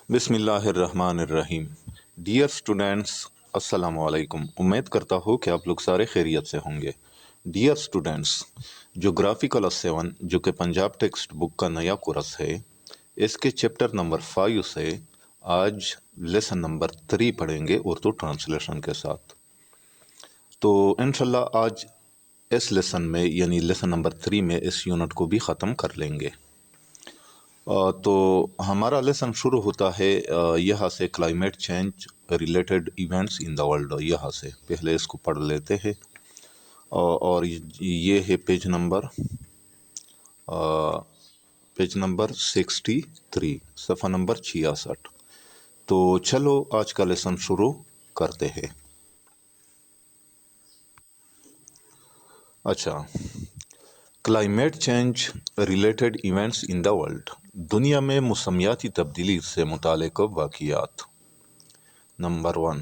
بسم اللہ الرحمن الرحیم۔ ڈیئر اسٹوڈینٹس، السلام علیکم۔ امید کرتا ہوں کہ آپ لوگ سارے خیریت سے ہوں گے۔ ڈیئر اسٹوڈینٹس، جغرافی کلاس 7 جو کہ پنجاب ٹیکسٹ بک کا نیا کورس ہے، اس کے چیپٹر نمبر 5 سے آج لیسن نمبر 3 پڑھیں گے اردو ٹرانسلیشن کے ساتھ۔ تو انشاءاللہ آج اس لیسن میں یعنی لیسن نمبر 3 میں اس یونٹ کو بھی ختم کر لیں گے۔ تو ہمارا لیسن شروع ہوتا ہے یہاں سے، climate change related events in the world, یہاں سے پہلے اس کو پڑھ لیتے ہیں۔ اور یہ ہے پیج نمبر 63، صفحہ نمبر 66۔ تو چلو آج کا لیسن شروع کرتے ہیں۔ اچھا، climate change related events in the world, دنیا میں موسمیاتی تبدیلی سے متعلق واقعات۔ Number 1،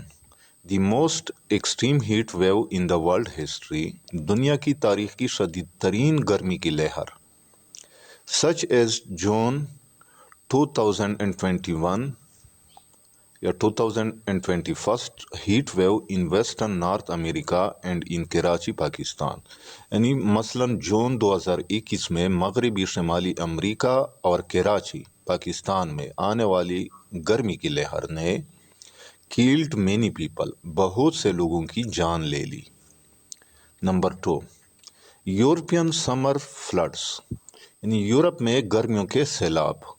the most extreme heat wave in the world history, دنیا کی تاریخ کی شدید ترین گرمی کی لہر، سچ ایز جون 2021 یا 2021 heat wave in western North America and in Karachi Pakistan, یعنی مثلاً جون 2021 میں مغربی شمالی امریکہ اور کراچی پاکستان میں آنے والی گرمی کی لہر نے کیلڈ مینی پیپل، بہت سے لوگوں کی جان لے لی۔ نمبر 2، یورپین سمر فلڈز، یعنی یورپ میں گرمیوں کے سیلاب،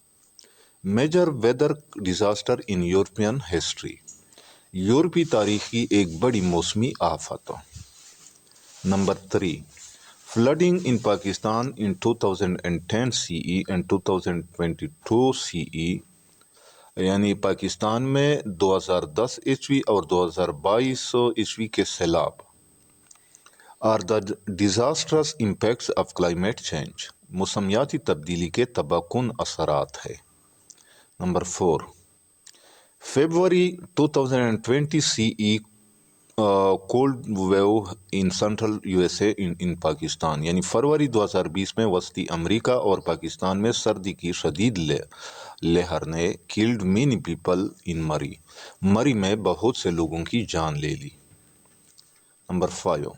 major weather disaster in European history, یورپی تاریخ کی ایک بڑی موسمی آفت۔ Number 3، flooding in Pakistan in 2010 C E and 2022 C E, یعنی پاکستان میں 2010 عیسوی اور 2022 عیسوی کے سیلاب، are the disastrous impacts of climate change, موسمیاتی تبدیلی کے تباہ کن اثرات ہے۔ Number 4، February 2020 see a cold wave in central U S A in Pakistan, یعنی فروری 2020 میں وسطی امریکہ اور پاکستان میں سردی کی شدید لہر نے کلڈ مینی پیپل ان مری میں بہت سے لوگوں کی جان لے لی۔ نمبر 5،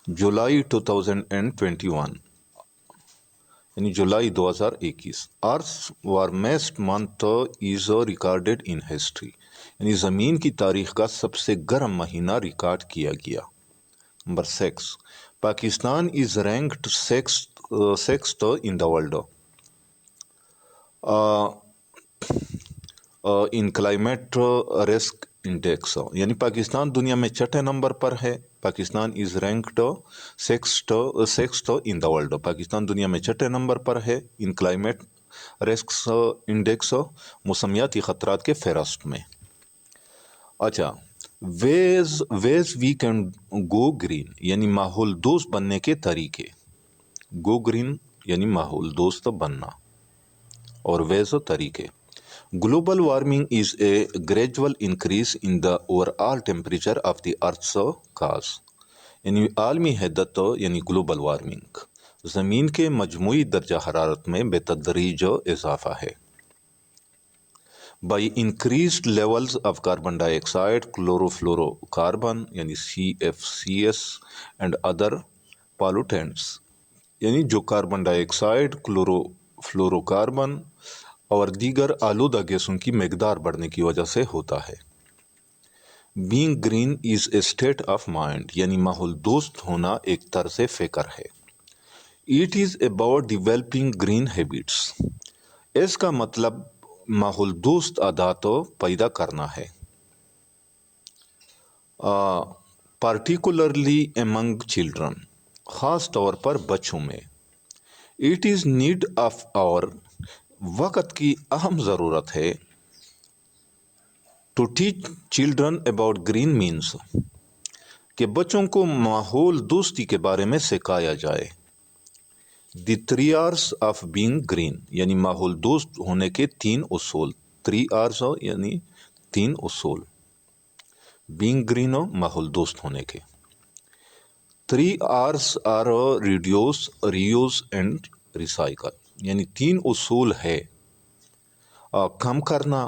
جولائی 2021 یعنی جولائی 2021، earth warmest month as recorded in history, یعنی زمین کی تاریخ کا سب سے گرم مہینہ ریکارڈ کیا گیا۔ Number 6، Pakistan is ranked sixth in the world in climate risk index, یعنی پاکستان دنیا میں چھٹے نمبر پر ہے۔ Pakistan is ranked sixth in the world, Pakistan دنیا میں چھٹے نمبر پر ہے ان کلائمیٹ رسک انڈیکس، موسمیاتی خطرات کے فہرست میں۔ اچھا، ویز وی کین گو گرین، یعنی ماحول دوست بننے کے طریقے۔ گو گرین یعنی ماحول دوست بننا، اور ویز طریقے۔ Global warming is a gradual increase in the over all temperature of the earths cause, یعنی عالمی حدت یعنی گلوبل وارمنگ زمین کے مجموعی درجہ حرارت میں بے تدریج اضافہ ہے۔ By increased levels of carbon dye oxide, chloro fluoro carbon یعنی CFCs اینڈ ادر پالوٹینٹس، یعنی جو کاربن ڈائی آکسائڈ، کلورو فلورو کاربن اور دیگر آلودہ گیسوں کی مقدار بڑھنے کی وجہ سے ہوتا ہے۔ Being green is a state of mind, یعنی ماحول دوست ہونا ایک طرز فکر ہے۔ It is about developing green habits, اس کا مطلب ماحول دوست عادات پیدا کرنا ہے۔ پارٹیکولرلی امنگ چلڈرن، خاص طور پر بچوں میں۔ It is need of hour, وقت کی اہم ضرورت ہے۔ To teach children about green means, کہ بچوں کو ماحول دوستی کے بارے میں سکھایا جائے۔ دی 3 R's آف بینگ گرین، یعنی ماحول دوست ہونے کے 3 اصول۔ 3 R's یعنی 3 اصول، بینگ گرین ماحول دوست ہونے کے۔ 3 R's R reduce, reuse and recycle, یعنی 3 اصول ہے: کم کرنا،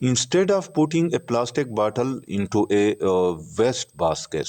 Instead of putting a plastic bottle into a waste basket,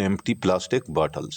empty plastic bottles,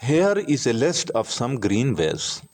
Here is a list of some green ways,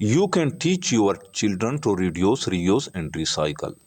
You can teach your children to reduce, reuse and recycle,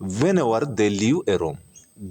Whenever they leave a room,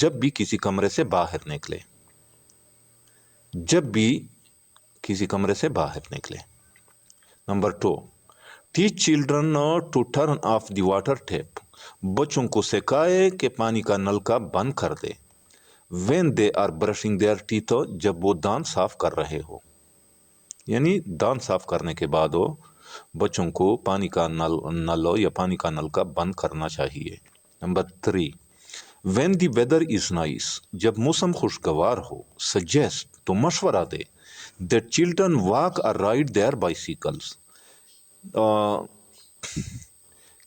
جب بھی کسی کمرے سے باہر نکلے، جب بھی کسی کمرے سے باہر نکلے۔ Number 2، teach children to turn off the water tap, بچوں کو سکھائے کہ پانی کا نل کا بند کر دے۔ When they are brushing their teeth, جب وہ دانت صاف کر رہے ہو، یعنی دانت صاف کرنے کے بعد وہ بچوں کو پانی کا نل یا پانی کا نل کا بند کرنا چاہیے۔ Number 3، when the weather is nice, جب موسم خوشگوار ہو، سجیسٹ تو مشورہ دے دیٹ چلڈرن واک اور رائڈ دیئر بائیسیکلس،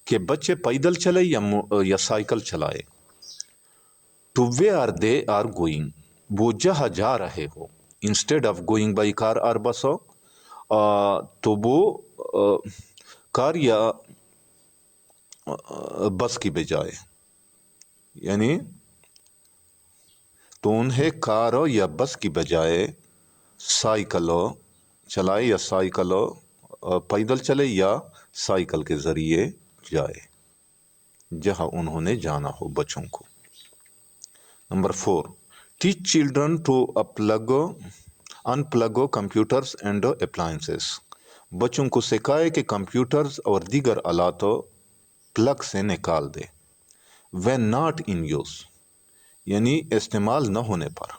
کہ بچے پیدل چلے یا سائیکل چلائے۔ To where they are going, وہ جہاں جا رہے ہو، instead of going by car اور بس، تو وہ کار یا بس کی بجائے، یعنی تو انہیں کار یا بس کی بجائے سائیکل چلائے یا سائیکل پیدل چلے یا سائیکل کے ذریعے جائے جہاں انہوں نے جانا ہو بچوں کو۔ Number 4، teach children to unplug computers and appliances, بچوں کو سکھائے کہ کمپیوٹرز اور دیگر آلات پلگ سے نکال دے۔ وین ناٹ ان یوز، یعنی استعمال نہ ہونے پر۔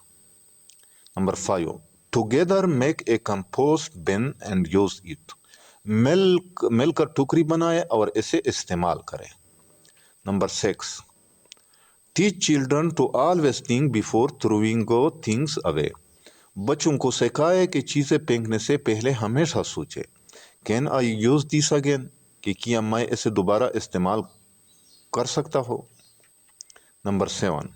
Number 5، together make a compost bin and use it, مل کر ٹوکری بنائے اور اسے استعمال کرے۔ Number 6، teach children to always think before throwing things away, بچوں کو سکھائے کہ چیزیں پھینکنے سے پہلے ہمیشہ سوچے۔ Can I use this again, کہ کیا میں اسے دوبارہ استعمال کر سکتا ہوں۔ Number 7،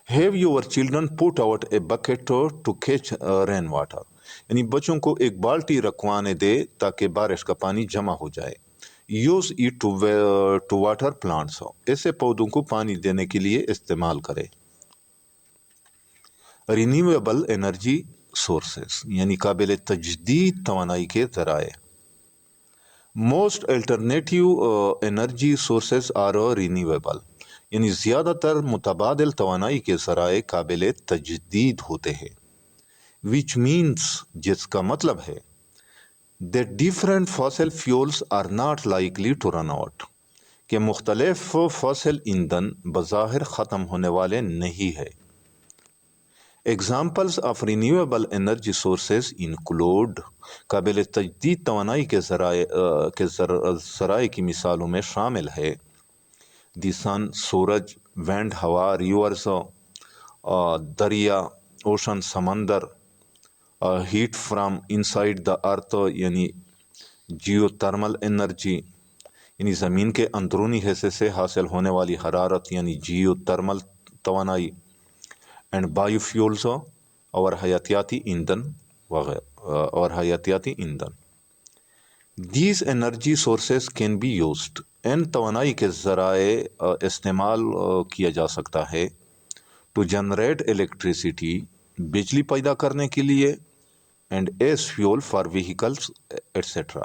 have your children put out a bucket to catch rain water, یعنی بچوں کو ایک بالٹی رکھوانے دے تاکہ بارش کا پانی جمع ہو جائے۔ Use it to water plants, ایسے پودوں کو پانی دینے کے لیے استعمال کرے۔ رینیویبل انرجی سورسز، یعنی قابل تجدید توانائی کے ذرائع۔ Most alternative energy sources are renewable, یعنی زیادہ تر متبادل توانائی کے ذرائع قابل تجدید ہوتے ہیں۔ وچ مینس، جس کا مطلب ہے that different fossil fuels are not likely to run out، کہ مختلف فوسل ایندھن بظاہر ختم ہونے والے نہیں ہے۔ Examples of renewable energy sources include, قابل تجدید توانائی کے ذرائع کی مثالوں میں شامل ہے دی سن، سورج، وینڈ ہوا، ریورز دریا، اوشن سمندر، ہیٹ فرام انسائڈ دا ارتھ یعنی جیو ترمل انرجی، یعنی زمین کے اندرونی حصے سے حاصل ہونے والی حرارت یعنی جیو ترمل توانائی، اینڈ بایو فیولز اور حیاتیاتی ایندھن these energy sources can be used, ان توانائی کے ذرائع استعمال کیا جا سکتا ہے ٹو جنریٹ الیکٹریسٹی، بجلی پیدا کرنے کے لیے، and as fuel for vehicles et cetera,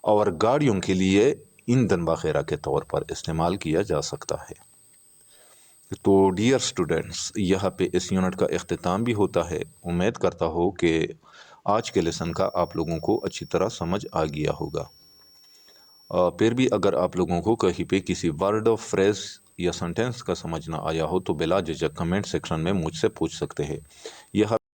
اور گاڑیوں کے لیے ایندھن وغیرہ کے طور پر استعمال کیا جا سکتا ہے۔ تو ڈیئر اسٹوڈنٹس، یہاں پہ اس یونٹ کا اختتام بھی ہوتا ہے۔ امید کرتا ہوں کہ آج کے لیسن کا آپ لوگوں کو اچھی طرح سمجھ آ گیا ہوگا۔ پھر بھی اگر آپ لوگوں کو کہیں پہ کسی ورڈ، فریز یا سنٹینس کا سمجھ نہ آیا ہو تو بلا جھجک کمنٹ سیکشن میں مجھ سے پوچھ سکتے ہیں۔ یہاں